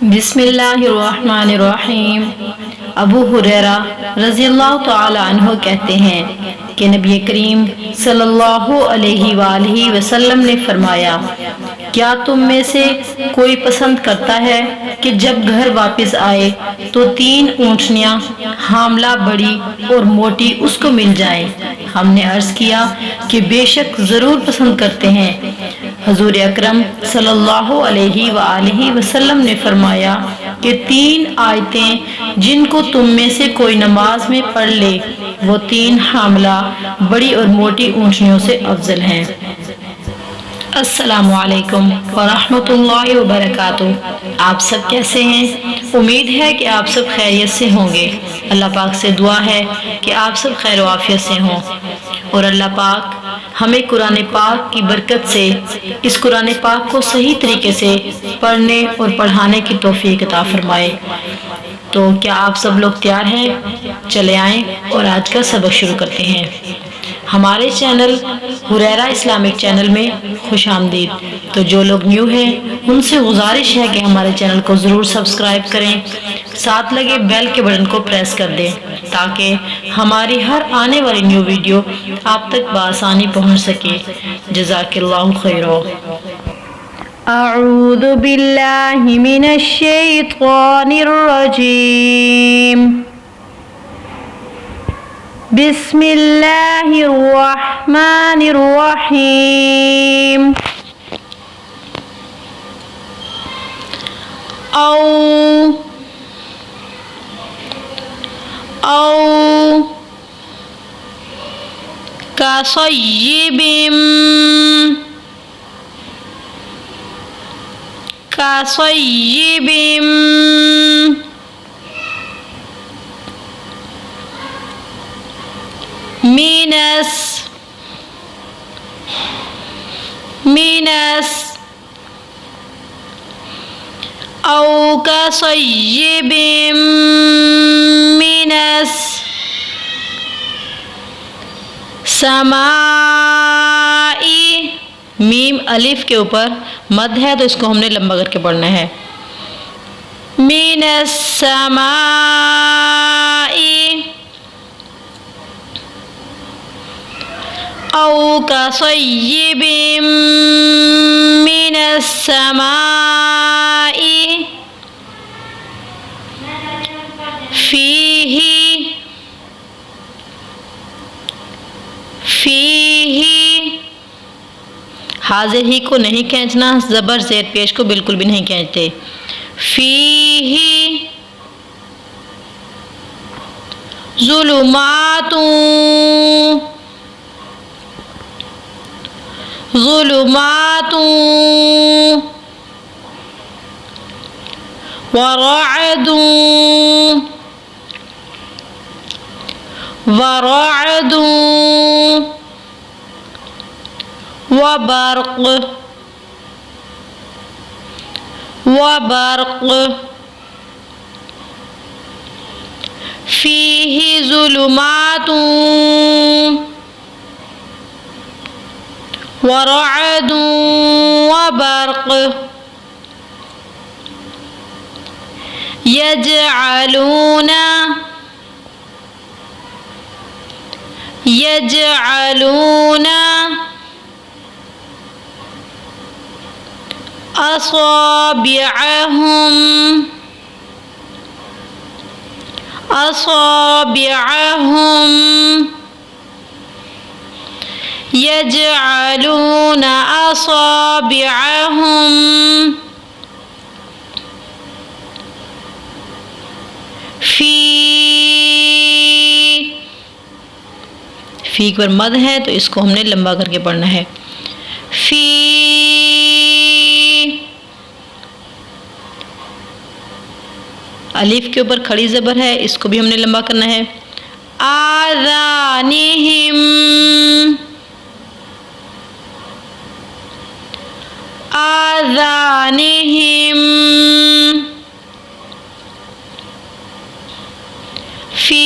बिस्मिल्लाहिर्रहमानिर्रहीम। अबू हुरैरा रज़ियल्लाहु तआला अन्हु कहते हैं कि नबी करीम सल्लल्लाहु अलैहि वसल्लम ने फरमाया, क्या तुम में से कोई पसंद करता है कि जब घर वापस आए तो 3 ऊँटनियाँ हामला बड़ी और मोटी उसको मिल जाएं। हमने अर्ज किया कि बेशक जरूर पसंद करते हैं। हुजूर अकरम सल्लल्लाहु अलैहि वसल्लम ने फरमाया कि 3 आयतें जिनको तुम में से कोई नमाज में पढ़ ले वो 3 हामला बड़ी और मोटी ऊँटनियों से अफजल हैं। अस्सलामु अलैकुम वरहमतुल्लाहि वबरकातुहू। आप सब कैसे हैं? उम्मीद है कि आप सब खैरियत से होंगे। अल्लाह पाक से दुआ है कि आप सब खैर आफियत से हों और अल्लाह पाक हमें कुरान पाक की बरकत से इस कुरान पाक को सही तरीके से पढ़ने और पढ़ाने की तौफीक अता फरमाए। तो क्या आप सब लोग तैयार हैं? चले आएं और आज का सबक शुरू करते हैं। हमारे चैनल हुरैरा इस्लामिक चैनल में खुश आमदीद। तो जो लोग न्यू हैं उनसे गुजारिश है कि हमारे चैनल को ज़रूर सब्सक्राइब करें, साथ लगे बेल के बटन को प्रेस कर दें ताकि हमारी हर आने वाली न्यू वीडियो आप तक बआसानी पहुंच सके। जज़ाकल्लाहु खैरा। अऊज़ु बिल्लाहि मिनश शैतानिर रजीम। बिस्मिल्लाहिर्रहमानिर्रहीम। औ कसय्यिबिम मिनस औ कसय्यिबिम मिनस समाई। मीम अलिफ के ऊपर मद है तो इसको हमने लंबा करके पढ़ना है। मिनस समाई औ कसय्यिबिम मिनस समाई फीही। हाजिर ही को नहीं खींचना, ज़बर ज़ेर पेश को बिल्कुल भी नहीं खींचते। फीही ज़ुलुमातुन वरअदुन वबर्क़। फीही ज़ुलुमातुन वरअदुन वबर्क़ यजअलूना असाबिअहुम फी पर मद है तो इसको हमने लंबा करके पढ़ना है। फी अलिफ के ऊपर खड़ी ज़बर है, इसको भी हमने लंबा करना है। आज़ानिहिम फी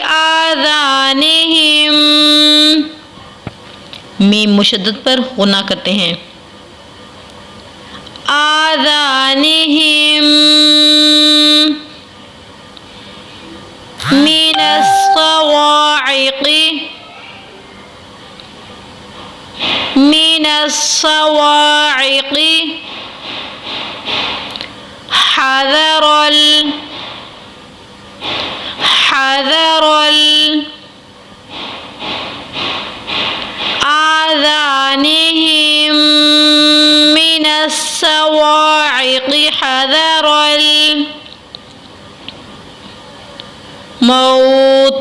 आज़ानिहिम। मीम मुशद्दद पर गुना करते हैं। आज़ानिहिम मिनस सवाइक़ि मिनस सवाइक़ि हज़रल आज़ानिहिम मिनस सवाइक़ि हज़रल मौत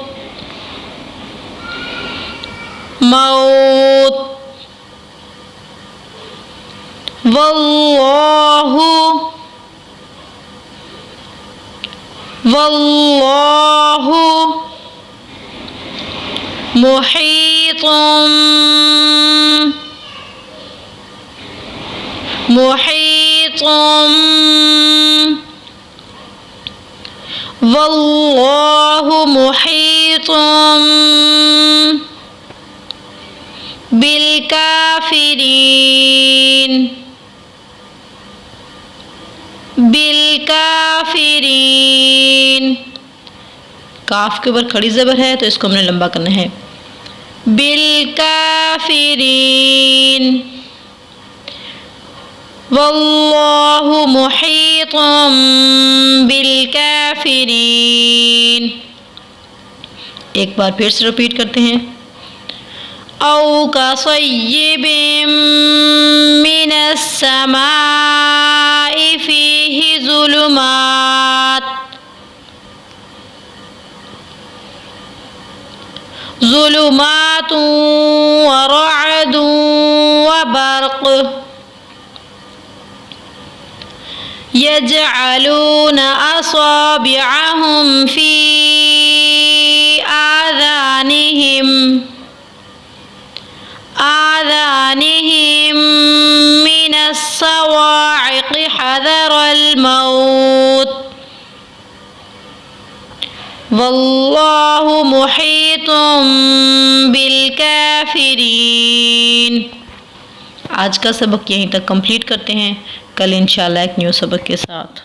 वल्लाहु मुहीतुम वल्लाहु मुहीतुम बिल काफिरीन काफ के ऊपर खड़ी ज़बर है तो इसको हमने लंबा करना है। बिल काफिरीन वल्लाहु मुहीतुम बिल काफिरीन। एक बार फिर से रिपीट करते हैं। औ कसय्यिबिम मिनस समाई फीहि ज़ुलुमातुन व रअदुन व बर्क़ यजअलून असाबिअहुम फी आज़ानिहिम मिनस सवाइक़ि हज़रल मौत वल्लाहु मुहीतुम बिल काफिरीन। आज का सबक यहीं तक कंप्लीट करते हैं। कल इंशाल्लाह एक न्यू सबक के साथ।